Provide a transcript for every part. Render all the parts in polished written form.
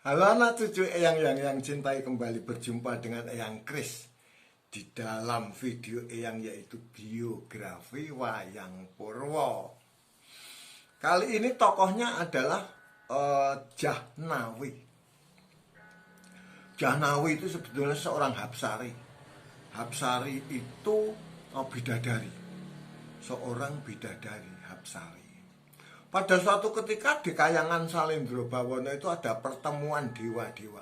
Halo anak cucu Eyang yang cintai, kembali berjumpa dengan Eyang Kris di dalam video Eyang, yaitu biografi Wayang Purwo. Kali ini tokohnya adalah Jahnawi. Jahnawi itu sebetulnya seorang Hapsari. Hapsari itu bidadari, seorang bidadari Hapsari. Pada suatu ketika di Kayangan Salendro Bawono itu ada pertemuan dewa-dewa.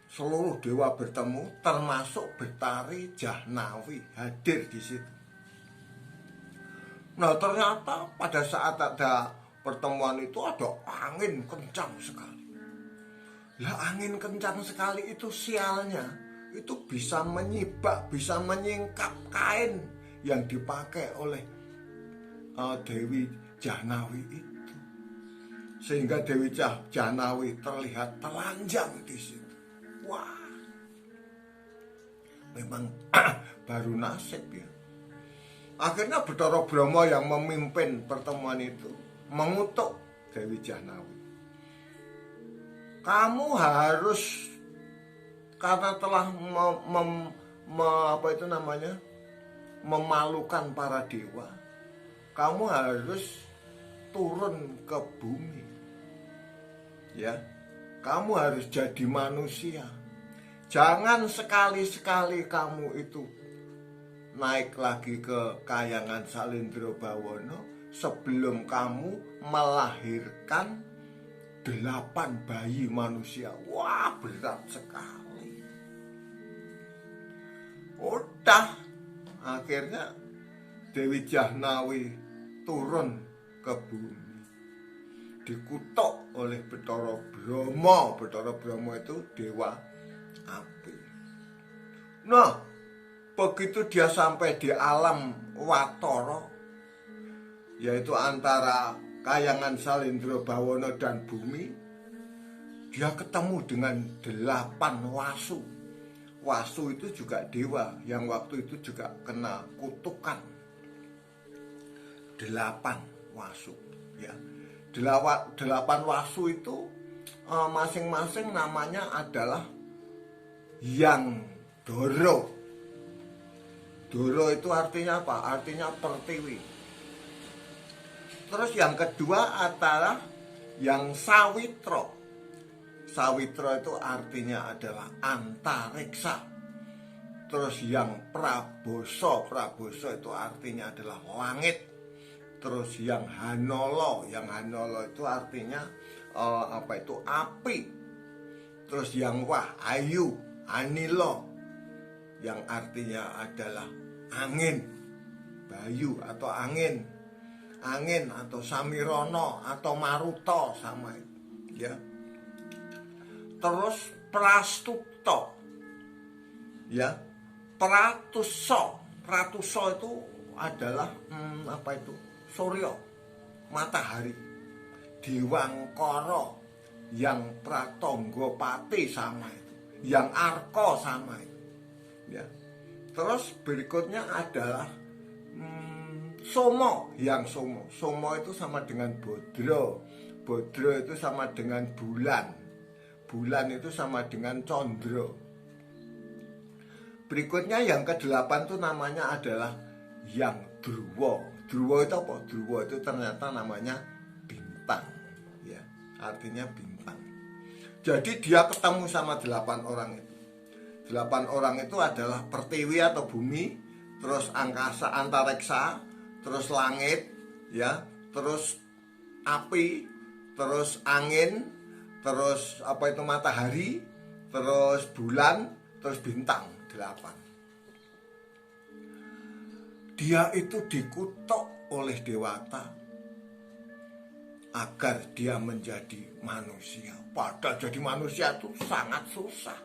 Seluruh dewa bertemu, termasuk Betari Jahnawi hadir di situ. Nah, ternyata pada saat ada pertemuan itu ada angin kencang sekali. Lah, angin kencang sekali itu sialnya itu bisa menyibak, bisa menyingkap kain yang dipakai oleh Dewi Jahnawi itu, sehingga Dewi Jahnawi terlihat telanjang di situ. Wah, memang baru nasib ya. Akhirnya Bathara Brahma yang memimpin pertemuan itu mengutuk Dewi Jahnawi. Kamu harus, karena telah memalukan para dewa, kamu harus turun ke bumi. Ya, kamu harus jadi manusia. Jangan sekali-sekali kamu itu naik lagi ke Kayangan Salendro Bawono sebelum kamu melahirkan 8 bayi manusia. Wah, berat sekali. Udah, akhirnya Dewi Jahnawi turun ke bumi, dikutuk oleh Bathara Brahma. Bathara Brahma itu dewa api. Nah, begitu dia sampai di alam Watara, yaitu antara Kayangan Salendro Bawono dan bumi, dia ketemu dengan 8 wasu. Wasu itu juga dewa yang waktu itu juga kena kutukan. 8 wasu, ya. 8 wasu itu masing-masing namanya adalah Yang Doro. Doro itu artinya apa? Artinya pertiwi. Terus yang kedua adalah Yang Sawitro. Sawitro itu artinya adalah antariksa. Terus Yang Praboso. Praboso itu artinya adalah langit. Terus Yang Hanolo. Yang Hanolo itu artinya api. Terus Yang Wahyu, Anilo, yang artinya adalah angin, Bayu atau angin atau Samirono atau Maruto, sama itu, ya. Terus Prastuto, ya. Pratuso itu adalah Suryo, matahari. Diwangkara, Yang Pratonggopati, sama itu. Yang Arko, sama itu, ya. Terus berikutnya adalah Somo. Yang Somo itu sama dengan Bodro. Bodro itu sama dengan bulan. Bulan itu sama dengan Condro. Berikutnya yang ke-8 itu namanya adalah Yang Druwo. Druwo itu apa? Druwo itu ternyata namanya bintang, ya, artinya bintang. Jadi dia ketemu sama 8 orang itu. 8 orang itu adalah pertiwi atau bumi, terus angkasa, antariksa, terus langit, ya, terus api, terus angin, terus matahari, terus bulan, terus bintang. 8. Dia itu dikutuk oleh Dewata agar dia menjadi manusia. Padahal jadi manusia itu sangat susah.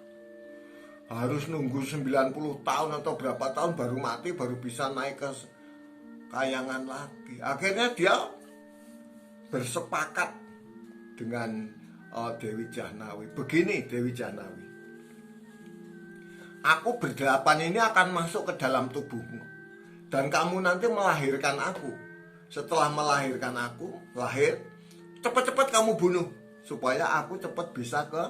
Harus nunggu 90 tahun atau berapa tahun baru mati, baru bisa naik ke kayangan lagi. Akhirnya dia bersepakat dengan Dewi Jahnawi. Begini Dewi Jahnawi, aku ber8 ini akan masuk ke dalam tubuhmu. Dan kamu nanti melahirkan aku. Setelah melahirkan aku, lahir, cepat-cepat kamu bunuh supaya aku cepat bisa ke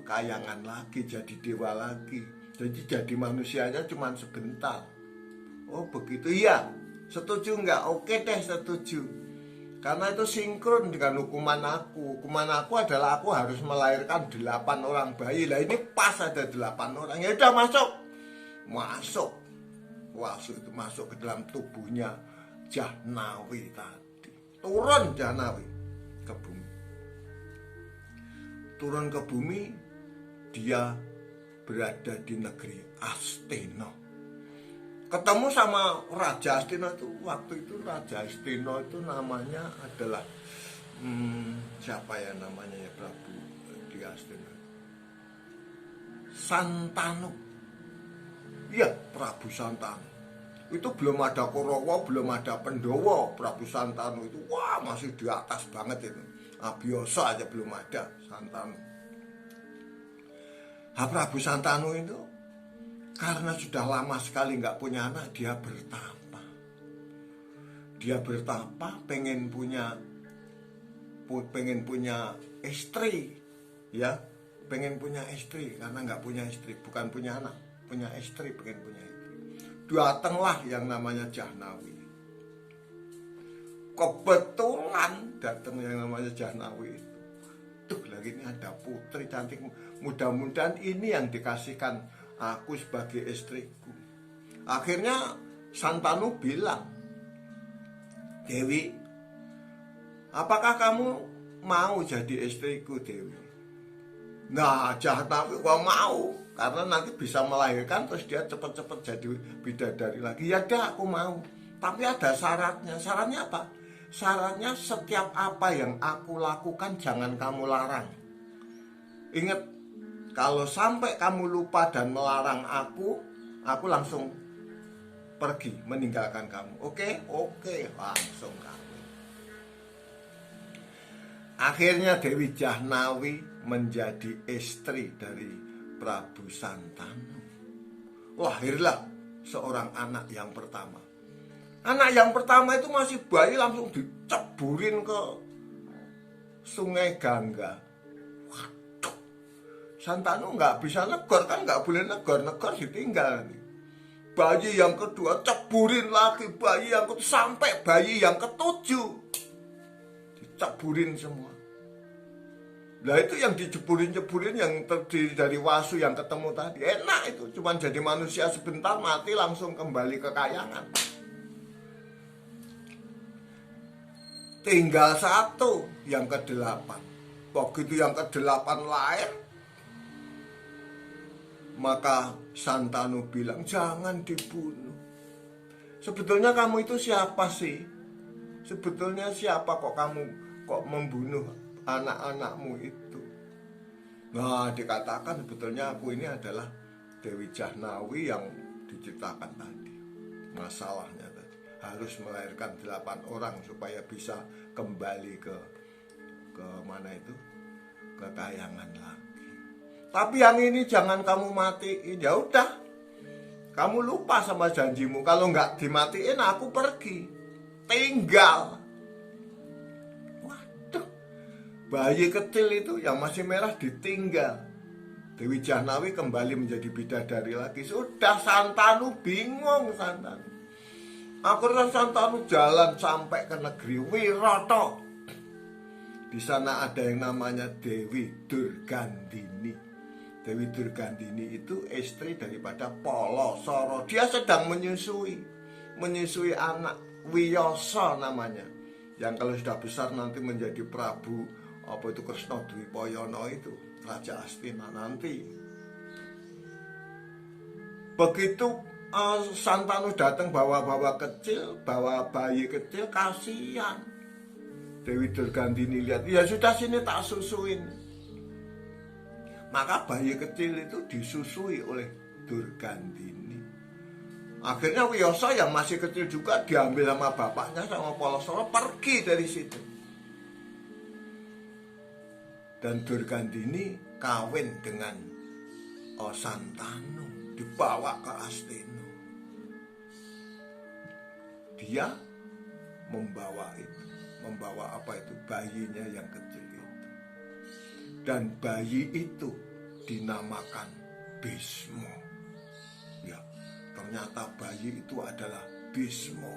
kayangan lagi, jadi dewa lagi. Jadi jadi manusianya cuma sebentar. Oh begitu, iya. Setuju nggak? Oke deh, setuju. Karena itu sinkron dengan hukuman aku. Hukuman aku adalah aku harus melahirkan 8 orang bayi. Lah ini pas ada 8 orang. Ya udah masuk. Itu masuk ke dalam tubuhnya Jahnawi tadi. Turun Jahnawi ke bumi. Turun ke bumi, dia berada di negeri Astina. Ketemu sama Raja Astina itu. Waktu itu Raja Astina itu namanya adalah siapa ya namanya ya Prabu di Astina? Santanu. Iya, Prabu Santanu. Itu belum ada Kurawa, belum ada Pandhawa. Prabu Santanu itu wah masih di atas banget itu. Abiyasa aja belum ada Santanu. Prabu Santanu itu karena sudah lama sekali nggak punya anak, dia bertapa. Dia bertapa pengen punya istri, ya, pengen punya istri karena nggak punya istri, bukan punya anak, punya istri, pengen punya istri. Datanglah yang namanya Jahnawi. Kebetulan datang yang namanya Jahnawi itu. Tuh lagi ini ada putri cantik, mudah-mudahan ini yang dikasihkan aku sebagai istriku. Akhirnya Santanu bilang, Dewi, apakah kamu mau jadi istriku, Dewi? Nah, Jahnawi kok mau, karena nanti bisa melahirkan terus dia cepat-cepat jadi bidadari lagi. Ya dah, aku mau. Tapi ada syaratnya. Syaratnya apa? Syaratnya setiap apa yang aku lakukan jangan kamu larang. Ingat, kalau sampai kamu lupa dan melarang aku langsung pergi, meninggalkan kamu. Oke, langsung kamu. Akhirnya Dewi Jahnawi menjadi istri dari Prabu Santanu. Lahirlah seorang anak yang pertama. Anak yang pertama itu masih bayi, langsung diceburin ke Sungai Gangga. Waduh, Santanu nggak bisa negor, kan nggak boleh negor ditinggal. Bayi yang kedua ceburin lagi, bayi yang kedua sampai bayi yang ketujuh diceburin semua. Nah itu yang diceburin yang terdiri dari wasu yang ketemu tadi. Enak itu, cuman jadi manusia sebentar mati langsung kembali ke kayangan. Tinggal satu yang ke-8. Begitu yang ke-8 lahir, maka Santanu bilang, jangan dibunuh. Sebetulnya kamu itu siapa sih? Sebetulnya siapa kok kamu membunuh anak-anakmu itu? Nah, dikatakan sebetulnya aku ini adalah Dewi Jahnawi yang diceritakan tadi. Masalahnya tadi harus melahirkan 8 orang supaya bisa kembali ke mana itu? Ke kayangan lagi. Tapi yang ini jangan kamu matiin. Ya udah, kamu lupa sama janjimu. Kalau nggak dimatiin aku pergi, tinggal. Waduh, bayi kecil itu yang masih merah ditinggal. Dewi Jahnawi kembali menjadi bidadari lagi. Sudah, Santanu bingung. Akhirnya Santanu jalan sampai ke negeri Wirata. Di sana ada yang namanya Dewi Durgandini. Dewi Durgandini itu istri daripada Palasara. Dia sedang menyusui anak Wiyasa namanya. Yang kalau sudah besar nanti menjadi Prabu Kresnadwipayana itu, Raja Astina nanti. Begitu Santanu datang bawa bayi kecil, kasihan. Dewi Durgandini lihat, ya sudah sini tak susuin. Maka bayi kecil itu disusui oleh Durgandini. Akhirnya Wiyasa yang masih kecil juga diambil sama bapaknya, sama Palasara, pergi dari situ. Dan Durgandini kawin dengan Santanu, dibawa ke Astina. Dia membawa itu membawa apa itu bayinya yang kecil itu. Dan bayi itu dinamakan Bismo. Ya, ternyata bayi itu adalah Bismo.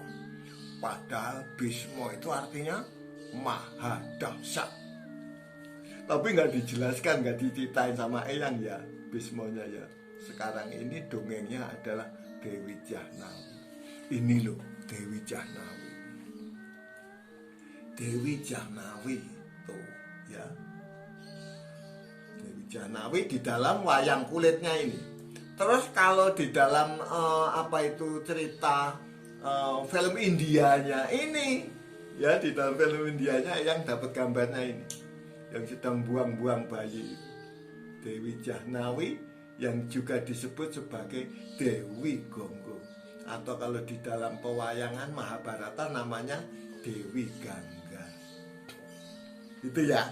Padahal Bismo itu artinya maha dahsyat. Tapi nggak dijelaskan, nggak diceritain sama Eyang ya Bismonya ya. Sekarang ini dongengnya adalah Dewi Jahnawi. Ini loh Dewi Jahnawi. Dewi Jahnawi tuh ya. Dewi Jahnawi di dalam wayang kulitnya ini. Terus kalau di dalam apa itu cerita film Indianya ini ya, di dalam film Indianya yang dapat gambarnya ini, yang sedang buang-buang bayi itu. Dewi Jahnawi yang juga disebut sebagai Dewi Gonggong, atau kalau di dalam pewayangan Mahabharata namanya Dewi Gangga. Itu ya.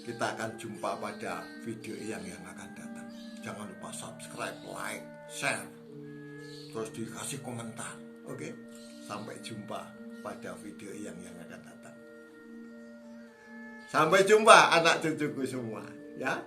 Kita akan jumpa pada video yang akan datang. Jangan lupa subscribe, like, share, terus dikasih komentar. Oke? Sampai jumpa pada video yang akan datang. Sampai jumpa anak cucuku semua, ya.